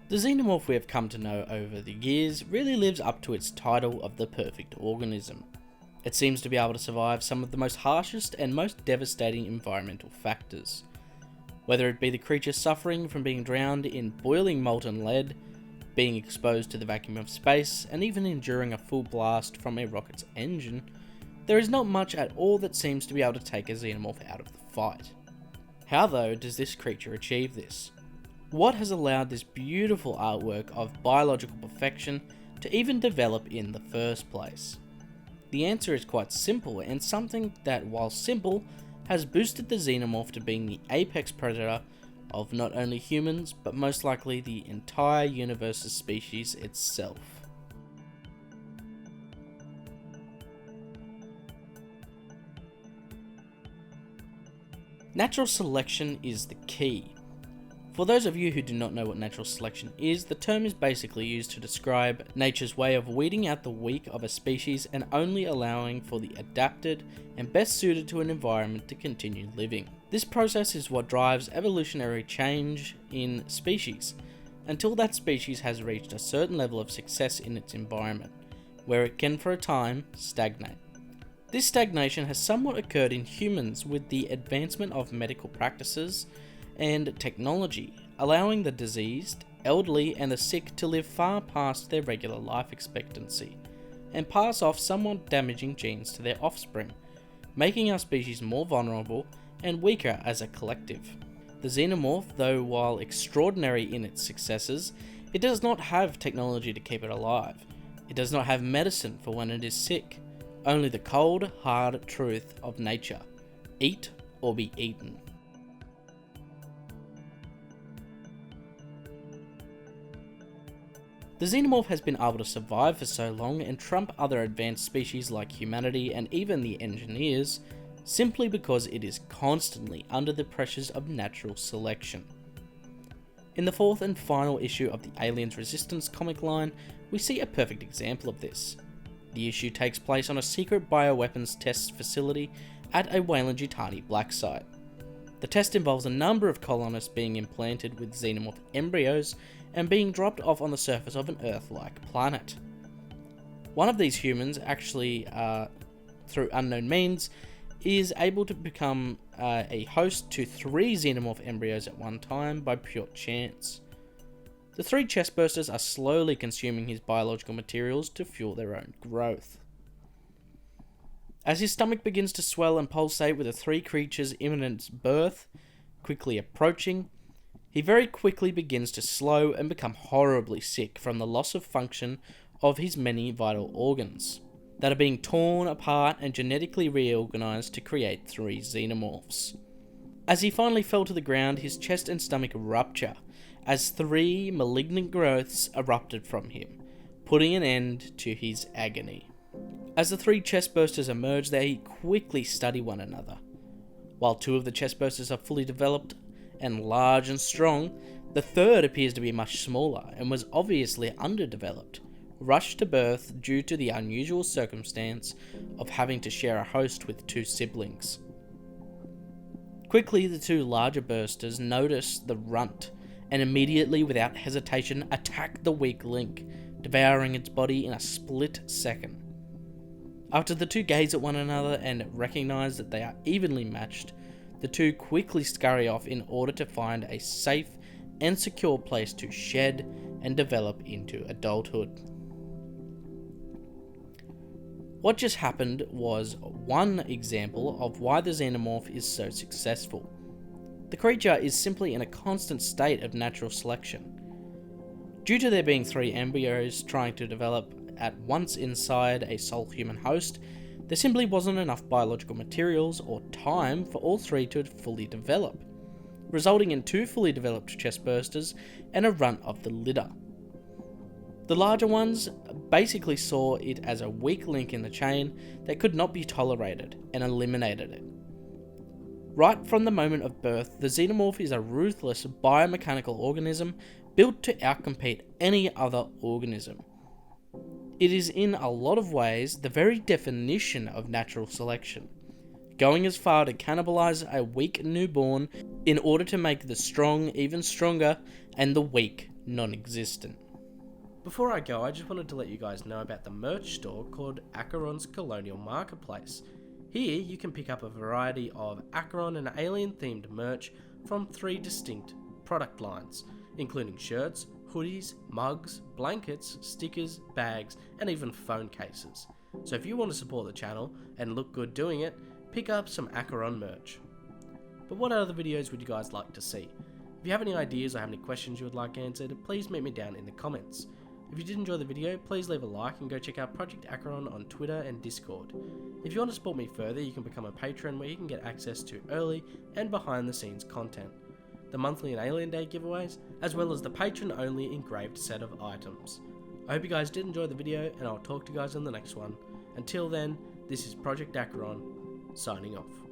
The xenomorph we have come to know over the years really lives up to its title of the perfect organism. It seems to be able to survive some of the most harshest and most devastating environmental factors. Whether it be the creature suffering from being drowned in boiling molten lead, being exposed to the vacuum of space, and even enduring a full blast from a rocket's engine, there is not much at all that seems to be able to take a xenomorph out of the fight. How though does this creature achieve this? What has allowed this beautiful artwork of biological perfection to even develop in the first place? The answer is quite simple, and something that, while simple, has boosted the xenomorph to being the apex predator of not only humans, but most likely the entire universe's species itself. Natural selection is the key. For those of you who do not know what natural selection is, the term is basically used to describe nature's way of weeding out the weak of a species and only allowing for the adapted and best suited to an environment to continue living. This process is what drives evolutionary change in species, until that species has reached a certain level of success in its environment, where it can for a time stagnate. This stagnation has somewhat occurred in humans with the advancement of medical practices and technology, allowing the diseased, elderly and the sick to live far past their regular life expectancy, and pass off somewhat damaging genes to their offspring, making our species more vulnerable and weaker as a collective. The xenomorph, though while extraordinary in its successes, it does not have technology to keep it alive. It does not have medicine for when it is sick, only the cold, hard truth of nature: eat or be eaten. The xenomorph has been able to survive for so long and trump other advanced species like humanity and even the engineers, simply because it is constantly under the pressures of natural selection. In the fourth and final issue of the Aliens Resistance comic line, we see a perfect example of this. The issue takes place on a secret bioweapons test facility at a Weyland-Yutani black site. The test involves a number of colonists being implanted with xenomorph embryos and being dropped off on the surface of an Earth-like planet. One of these humans, actually through unknown means, is able to become a host to 3 xenomorph embryos at one time by pure chance. The 3 chestbursters are slowly consuming his biological materials to fuel their own growth. As his stomach begins to swell and pulsate with the 3 creatures' imminent birth quickly approaching, he very quickly begins to slow and become horribly sick from the loss of function of his many vital organs that are being torn apart and genetically reorganized to create 3 xenomorphs. As he finally fell to the ground, his chest and stomach rupture as 3 malignant growths erupted from him, putting an end to his agony. As the 3 chestbursters emerge, they quickly study one another. While 2 of the chestbursters are fully developed and large and strong, the third appears to be much smaller and was obviously underdeveloped, rushed to birth due to the unusual circumstance of having to share a host with 2 siblings. Quickly, the 2 larger bursters notice the runt and immediately, without hesitation, attack the weak link, devouring its body in a split second. After the 2 gaze at one another and recognize that they are evenly matched, the 2 quickly scurry off in order to find a safe and secure place to shed and develop into adulthood. What just happened was one example of why the xenomorph is so successful. The creature is simply in a constant state of natural selection. Due to there being 3 embryos trying to develop at once inside a sole human host, there simply wasn't enough biological materials or time for all 3 to fully develop, resulting in 2 fully developed chestbursters and a runt of the litter. The larger ones basically saw it as a weak link in the chain that could not be tolerated and eliminated it. Right from the moment of birth, the xenomorph is a ruthless biomechanical organism built to outcompete any other organism. It is in a lot of ways the very definition of natural selection, going as far to cannibalize a weak newborn in order to make the strong even stronger and the weak non-existent. Before I go, I just wanted to let you guys know about the merch store called ACHERON's Colonial Marketplace. Here you can pick up a variety of ACHERON and alien themed merch from 3 distinct product lines, including shirts, hoodies, mugs, blankets, stickers, bags, and even phone cases. So if you want to support the channel and look good doing it, pick up some ACHERON merch. But what other videos would you guys like to see? If you have any ideas or have any questions you would like answered, please meet me down in the comments. If you did enjoy the video, please leave a like and go check out Project ACHERON on Twitter and Discord. If you want to support me further, you can become a patron where you can get access to early and behind the scenes content, the monthly and Alien Day giveaways, as well as the patron only engraved set of items. I hope you guys did enjoy the video, and I'll talk to you guys in the next one. Until then, this is Project ACHERON, signing off.